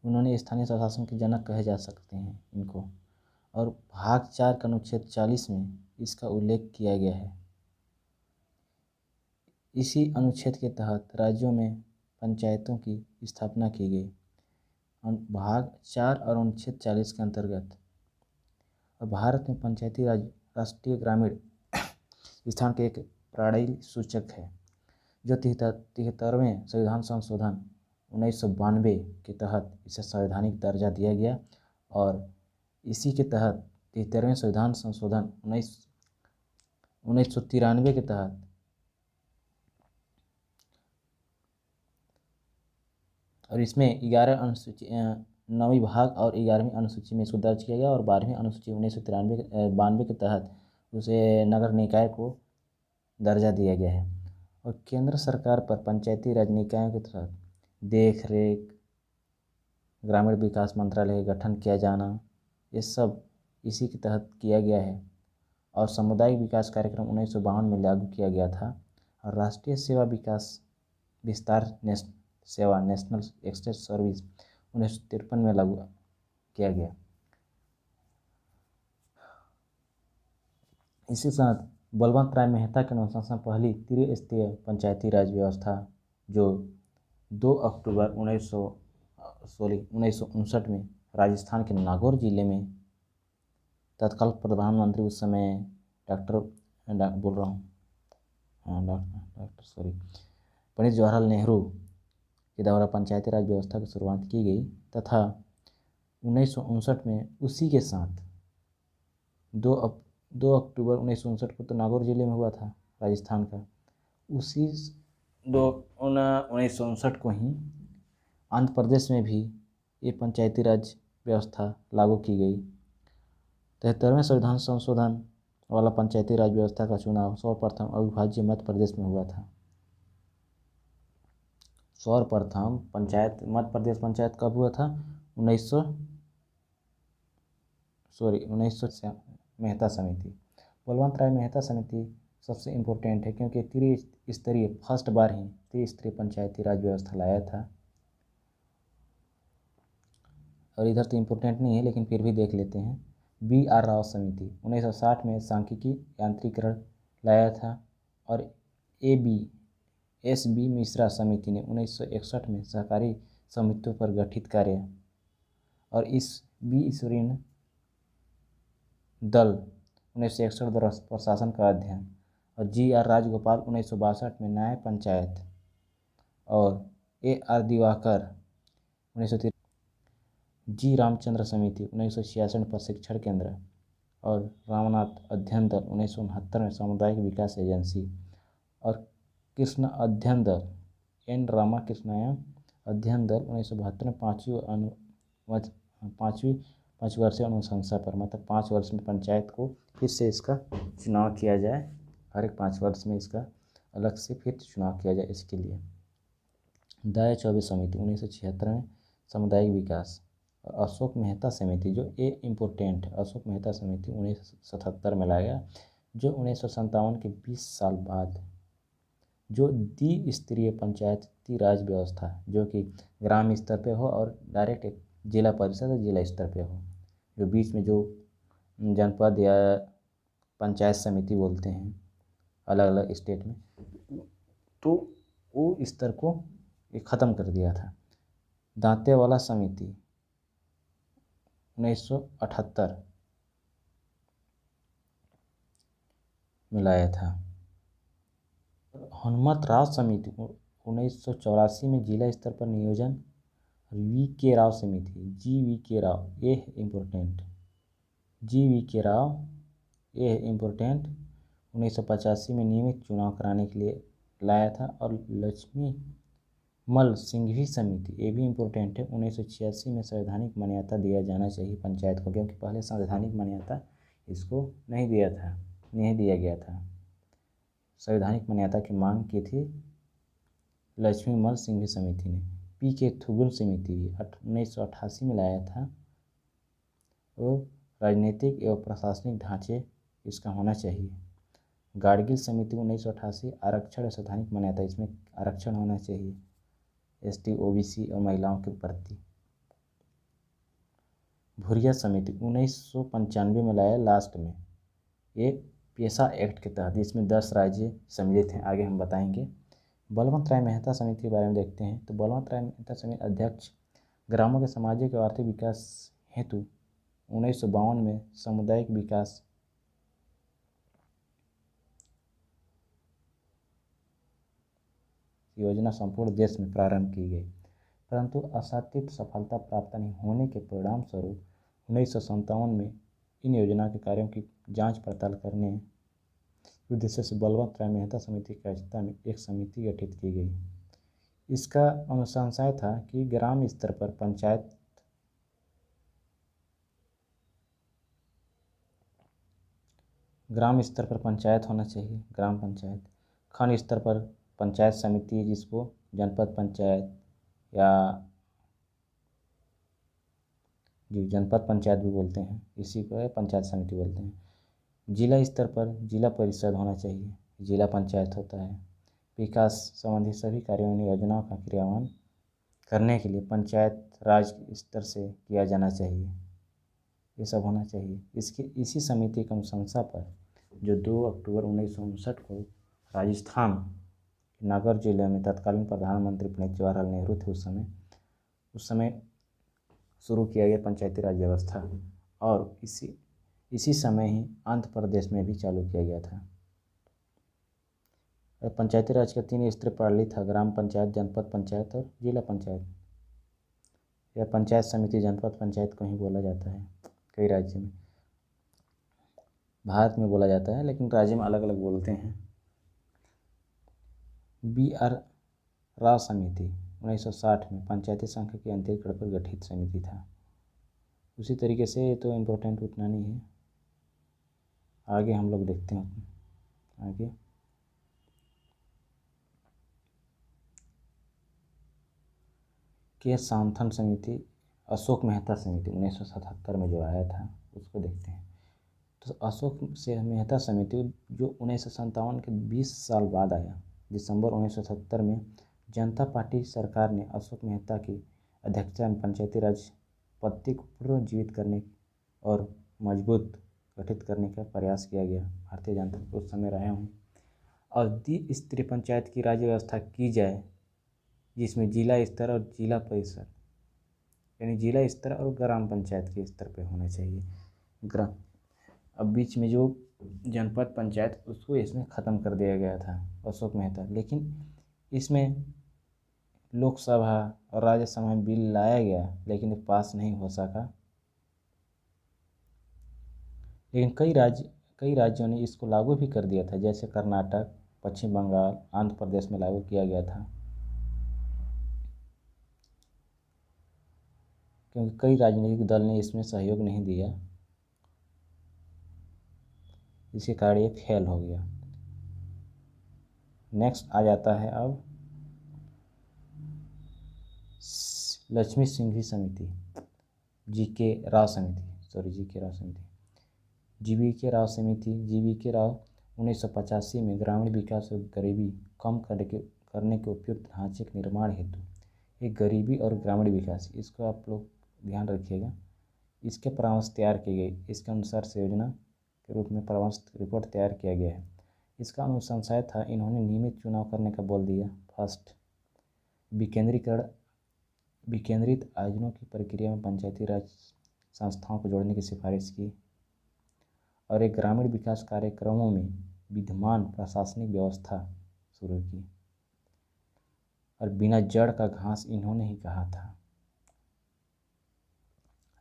उन्होंने स्थानीय स्वशासन के जनक कहे जा सकते हैं इनको। और भाग 4 का अनुच्छेद 40 में इसका उल्लेख किया गया है। इसी अनुच्छेद के तहत राज्यों में पंचायतों की स्थापना की गई। भाग 4 और अनुच्छेद 40 के अंतर्गत और भारत में पंचायती राज राष्ट्रीय ग्रामीण स्थान के एक प्रणाली सूचक है, जो 73वें संविधान संशोधन 1992 के तहत इसे संवैधानिक दर्जा दिया गया। और इसी के तहत 73वें संविधान संशोधन 1993 के तहत और इसमें 11 अनुसूची 9वीं भाग और 11वीं अनुसूची में इसको दर्ज किया गया और 12वीं अनुसूची 1992 के तहत उसे नगर निकाय को दर्जा दिया गया है। और केंद्र सरकार पर पंचायती राज निकायों के तहत देख रेख, ग्रामीण विकास मंत्रालय का गठन किया जाना, ये सब इसी के तहत किया गया है। और सामुदायिक विकास कार्यक्रम 1952 में लागू किया गया था। और राष्ट्रीय सेवा विकास विस्तार नेशनल एक्सटेंशन सर्विस 1953 में लागू किया गया। इसी साथ बलवंत राय मेहता के अनुशासन पहली त्रिस्तरीय पंचायती राज व्यवस्था जो 2 अक्टूबर 1959 में राजस्थान के नागौर जिले में तत्काल प्रधानमंत्री उस समय डॉक्टर पंडित जवाहरलाल नेहरू के द्वारा पंचायती राज व्यवस्था की शुरुआत की गई तथा 1959 में उसी के साथ 2 अक्टूबर 1959 को तो नागौर जिले में हुआ था राजस्थान का, उसी 1959 को ही आंध्र प्रदेश में भी ये पंचायती राज व्यवस्था लागू की गई। 73वें संविधान संशोधन वाला पंचायती राज व्यवस्था का चुनाव सर्वप्रथम अविभाज्य मध्य प्रदेश में हुआ था। सर्वप्रथम मध्य प्रदेश पंचायत कब हुआ था? 1900 मेहता समिति, बलवंत राय मेहता समिति सबसे इम्पोर्टेंट है क्योंकि त्रिस्तरीय फर्स्ट बार ही त्रिस्तरीय पंचायती राज व्यवस्था लाया था। और इधर तो इम्पोर्टेंट नहीं है लेकिन फिर भी देख लेते हैं। BR राव समिति 1960 में सांख्यिकी यांत्रिकरण लाया था। और SB मिश्रा समिति ने 1961 में सहकारी समितियों पर गठित कार्य। और इस B ईश्वरीन दल 1961 द्वारा प्रशासन का अध्ययन। और GR राजगोपाल 1962 में न्याय पंचायत। और AR दिवाकर 1963, G रामचंद्र समिति 1966 में प्रशिक्षण केंद्र। और रामनाथ अध्ययन दल 1969 में सामुदायिक विकास एजेंसी। और कृष्ण अध्ययन दल N रामाकृष्णयम अध्ययन दल 1972 में पाँच वर्षीय अनुशंसा पर, मतलब 5 वर्ष में पंचायत को फिर से इसका चुनाव किया जाए, हर एक 5 वर्ष में इसका अलग से फिर चुनाव किया जाए इसके लिए। दया चौबे समिति 1976 में सामुदायिक विकास। अशोक मेहता समिति जो इम्पोर्टेंट है, अशोक मेहता समिति 1977 में लाया गया, जो 1957 के 20 साल बाद जो द्विस्तरीय पंचायती राज व्यवस्था जो कि ग्राम स्तर पे हो और डायरेक्ट एक जिला परिषद और जिला स्तर पे हो, जो बीच में जो जनपद या पंचायत समिति बोलते हैं अलग अलग स्टेट में, तो वो स्तर को ख़त्म कर दिया था। दांतेवाला समिति 1978 में लाया था। हनुमत राव समिति 1984 में जिला स्तर पर नियोजन। VK राव समिति GVK राव, ये है इम्पोर्टेंट, GVK राव ये है इम्पोर्टेंट, 1985 में नियमित चुनाव कराने के लिए लाया था। और लक्ष्मी मल सिंघवी समिति, ये भी इम्पोर्टेंट है, 1986 में संवैधानिक मान्यता दिया जाना चाहिए पंचायत को, क्योंकि पहले संवैधानिक मान्यता इसको नहीं दिया गया था। संवैधानिक मान्यता की मांग की थी लक्ष्मी मल सिंघवी समिति ने। PK थुगुल समिति भी 1988 में लाया था। वो राजनीतिक एवं प्रशासनिक ढांचे इसका होना चाहिए। गाडगिल समिति 1988 आरक्षण और संवैधानिक मान्यता, इसमें आरक्षण होना चाहिए ST OBC और महिलाओं के प्रति। भुरिया समिति 1995 में लाया लास्ट में, ये पेशा एक्ट के तहत। इसमें 10 राज्य सम्मिलित हैं, आगे हम बताएंगे। बलवंत राय मेहता समिति के बारे में देखते हैं। तो बलवंत राय मेहता समिति अध्यक्ष, ग्रामों के सामाजिक और आर्थिक विकास हेतु 1952 में सामुदायिक विकास योजना संपूर्ण देश में प्रारंभ की गई, परंतु आशातीत सफलता प्राप्त नहीं होने के परिणाम स्वरूप 1957 में इन योजना के कार्यों की जांच पड़ताल करने के उद्देश्य से बलवंत राय मेहता समिति की अध्यक्षता में एक समिति गठित की गई। इसका अनुशंसा था कि ग्राम स्तर पर पंचायत होना चाहिए, ग्राम पंचायत। खंड स्तर पर पंचायत समिति, जिसको जनपद पंचायत या जनपद पंचायत भी बोलते हैं, इसी को पंचायत समिति बोलते हैं। जिला स्तर पर जिला परिषद होना चाहिए, जिला पंचायत होता है। विकास संबंधी सभी कार्यों और योजनाओं का क्रियान्वयन करने के लिए पंचायत राज स्तर से किया जाना चाहिए, ये सब होना चाहिए। इसी समिति की अनुशंसा पर जो 2 अक्टूबर 1959 को राजस्थान नागौर जिले में तत्कालीन प्रधानमंत्री पंडित जवाहरलाल नेहरू थे उस समय शुरू किया गया पंचायती राज व्यवस्था, और इसी समय ही आंध्र प्रदेश में भी चालू किया गया था। पंचायती राज का 3 स्तरीय प्रणाली था, ग्राम पंचायत, जनपद पंचायत और जिला पंचायत। यह पंचायत समिति जनपद पंचायत को ही बोला जाता है कई राज्य में, भारत में बोला जाता है, लेकिन राज्य में अलग अलग बोलते हैं। BR राव समिति 1960 में पंचायती संघ के अंतर्गत पर गठित समिति था। उसी तरीके से, ये तो इम्पोर्टेंट उतना नहीं है, आगे हम लोग देखते हैं। आगे के सांथन समिति, अशोक मेहता समिति 1977 में जो आया था उसको देखते हैं। तो अशोक मेहता समिति जो 1957 के 20 साल बाद आया, दिसंबर 1970 में जनता पार्टी सरकार ने अशोक मेहता की अध्यक्षता में पंचायती राज पद्धति को पुनर्जीवित करने और मजबूत गठित करने का प्रयास किया गया। भारतीय जनता पार्टी उस समय रहे हों और द्विस्तरीय पंचायत की राज्य व्यवस्था की जाए, जिसमें जिला स्तर और जिला परिषद, यानी जिला स्तर और ग्राम पंचायत के स्तर पे होना चाहिए। अब बीच में जो जनपद पंचायत, उसको इसमें ख़त्म कर दिया गया था अशोक मेहता, लेकिन इसमें लोकसभा और राज्यसभा में बिल लाया गया, लेकिन पास नहीं हो सका। लेकिन कई राज्यों ने इसको लागू भी कर दिया था, जैसे कर्नाटक, पश्चिम बंगाल, आंध्र प्रदेश में लागू किया गया था, क्योंकि कई राजनीतिक दल ने इसमें सहयोग नहीं दिया, इसी कारण ये फेल हो गया। नेक्स्ट आ जाता है अब लक्ष्मी सिंघवी समिति, जीवी के राव समिति 1985 में ग्रामीण विकास और गरीबी कम करने के उपयुक्त ढांचे के निर्माण हेतु, एक गरीबी और ग्रामीण विकास, इसको आप लोग ध्यान रखिएगा, इसके परामर्श तैयार किए गए। इसके अनुसार से योजना के रूप में परामर्श रिपोर्ट तैयार किया गया है। इसका अनुशंसा था, इन्होंने नियमित चुनाव करने का बोल दिया। फर्स्ट, विकेंद्रित आयोजनों की प्रक्रिया में पंचायती राज संस्थाओं को जोड़ने की सिफारिश की, और एक ग्रामीण विकास कार्यक्रमों में विद्यमान प्रशासनिक व्यवस्था शुरू की, और बिना जड़ का घास इन्होंने ही कहा था।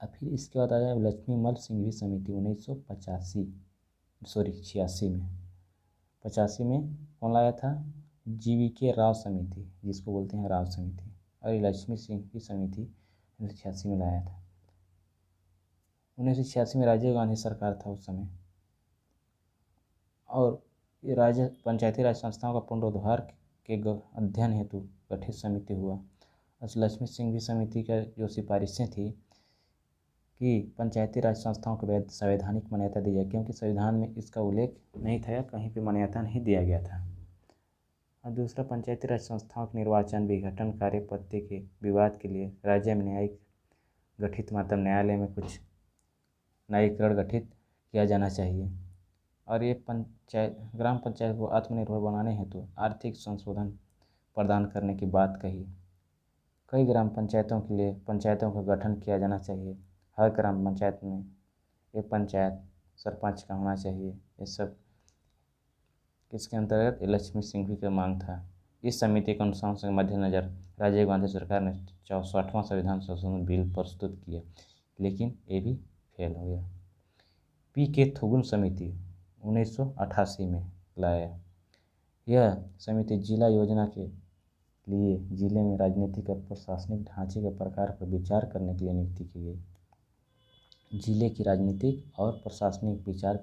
अब फिर इसके बाद आया लक्ष्मीमल सिंघवी समिति 86 में कौन लाया था? जीवी के राव समिति, जिसको बोलते हैं राव समिति, और लक्ष्मी सिंघवी समिति 1986 में लाया था। 1986 में राजीव गांधी सरकार था उस समय, और ये राज्य पंचायती राज संस्थाओं का पुनरुद्धार के अध्ययन हेतु गठित समिति हुआ। लक्ष्मी सिंघवी समिति का जो सिफारिशें थी कि पंचायती राज संस्थाओं को संवैधानिक मान्यता दी जाए, क्योंकि संविधान में इसका उल्लेख नहीं था या कहीं पे मान्यता नहीं दिया गया था। और दूसरा, पंचायती राज संस्थाओं के निर्वाचन विघटन कार्य पद्धति के विवाद के लिए राज्य में न्यायिक गठित मतलब न्यायालय में कुछ न्यायीकरण गठित किया जाना चाहिए। और ये ग्राम पंचायत को आत्मनिर्भर बनाने हेतु आर्थिक संशोधन प्रदान करने की बात कही। कई ग्राम पंचायतों के लिए पंचायतों का गठन किया जाना चाहिए। हर ग्राम पंचायत में एक पंचायत सरपंच का होना चाहिए। ये सब किसके अंतर्गत? लक्ष्मी सिंघवी का मांग था। इस समिति के अनुसार के मद्देनजर राजीव गांधी सरकार ने 64वां संविधान संशोधन बिल प्रस्तुत किया, लेकिन ये भी फेल हो गया। पी.के. थुगुन समिति 1988 में लाया। यह समिति जिला योजना के लिए जिले में राजनीतिक और प्रशासनिक ढांचे के प्रकार पर विचार करने के लिए नियुक्त की गई। जिले की राजनीतिक और प्रशासनिक विचार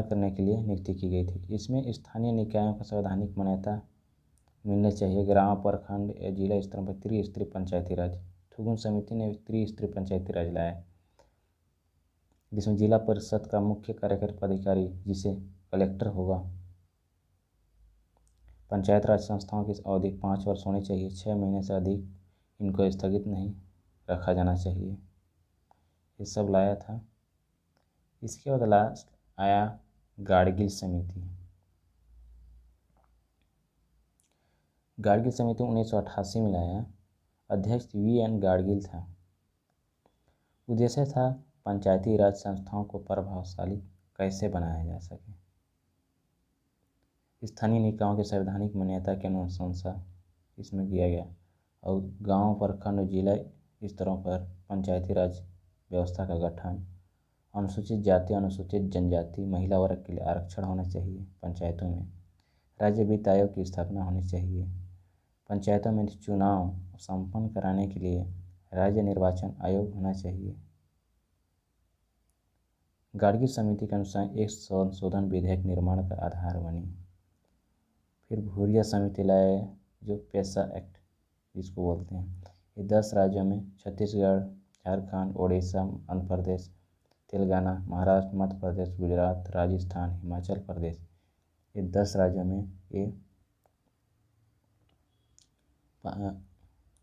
करने के लिए नियुक्ति की गई थी। इसमें स्थानीय निकायों का संवैधानिक मान्यता मिलनी चाहिए। ग्राम, प्रखंड या जिला स्तर पर त्रिस्तरीय पंचायती राज। थुगुन समिति ने त्रिस्तरीय पंचायती राज लाया, जिसमें जिला परिषद का मुख्य कार्यकारी पदाधिकारी, जिसे कलेक्टर होगा। पंचायत राज संस्थाओं की अवधि 5 वर्ष होनी चाहिए। 6 महीने से अधिक इनको स्थगित नहीं रखा जाना चाहिए। ये सब लाया था। इसके बाद लास्ट आया गाडगिल समिति। गाडगिल समिति 1988 में लाया। अध्यक्ष V.N. गाडगिल था। उद्देश्य था पंचायती राज संस्थाओं को प्रभावशाली कैसे बनाया जा सके। स्थानीय निकायों की संवैधानिक मान्यता के अनुसार इसमें किया गया और गांव, प्रखंड और जिला स्तरों पर पंचायती राज व्यवस्था का गठन। अनुसूचित जाति, अनुसूचित जनजाति, महिला वर्ग के लिए आरक्षण होना चाहिए। पंचायतों में राज्य वित्त आयोग की स्थापना होनी चाहिए। पंचायतों में चुनाव संपन्न कराने के लिए राज्य निर्वाचन आयोग होना चाहिए। गाडगिल समिति के अनुसार एक संशोधन विधेयक निर्माण का आधार बनी। फिर भूरिया समिति लाए, जो पेशा एक्ट जिसको बोलते हैं। ये 10 राज्यों में छत्तीसगढ़, झारखंड, ओडिशा, आंध्र प्रदेश, तेलंगाना, महाराष्ट्र, मध्य प्रदेश, गुजरात, राजस्थान, हिमाचल प्रदेश, ये 10 राज्यों में ये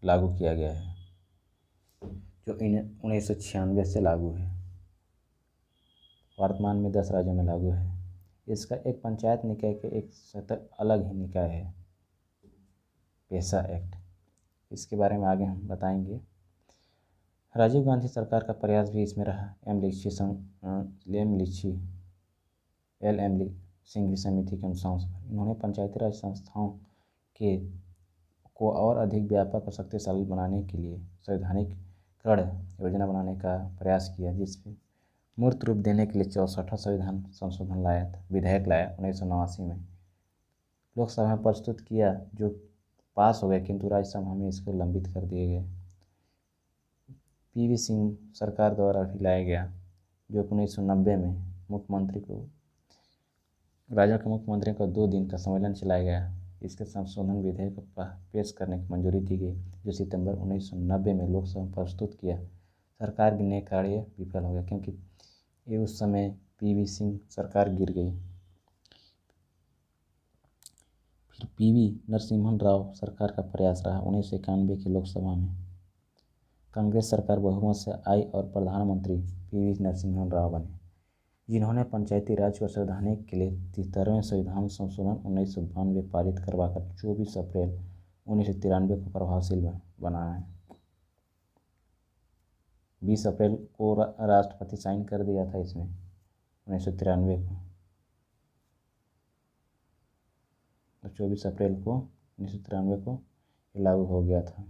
लागू किया गया है, जो 1996 से लागू है। वर्तमान में 10 राज्यों में लागू है। इसका एक पंचायत निकाय के एक सतत अलग ही निकाय है, पेशा एक्ट। इसके बारे में आगे हम बताएंगे। राजीव गांधी सरकार का प्रयास भी इसमें रहा। एल एम सिंघवी समिति के अनुसार इन्होंने पंचायती राज संस्थाओं को और अधिक व्यापक और शक्तिशाली बनाने के लिए संवैधानिकरण योजना बनाने का प्रयास किया, जिसमें मूर्त रूप देने के लिए 64वां संविधान संशोधन विधेयक लाया 1989 में। लोकसभा में प्रस्तुत किया, जो पास हो गया, किंतु राज्यसभा में इसको लंबित कर दिए गए। पी.वी. सिंह सरकार द्वारा भी लाया गया, जो 1990 में राज्यों के मुख्यमंत्री को 2 दिन का सम्मेलन चलाया गया। इसके संशोधन विधेयक को पेश करने की मंजूरी दी गई, जो सितंबर 1990 में लोकसभा में प्रस्तुत किया। सरकार ने कार्य विफल हो गया, क्योंकि ये उस समय पी.वी. सिंह सरकार गिर गई। फिर पी.वी. नरसिम्हन राव सरकार का प्रयास रहा। 1991 की लोकसभा में कांग्रेस सरकार बहुमत से आई और प्रधानमंत्री पी.वी. नरसिम्हन राव बने, जिन्होंने पंचायती राज को संवैधानिक के लिए 73वें संविधान संशोधन 1992 पारित करवाकर 24 अप्रैल 1993 को प्रभावशील बनाया। 20 अप्रैल को राष्ट्रपति साइन कर दिया था इसमें 1993 को, और 24 अप्रैल को 1993 को लागू हो गया था।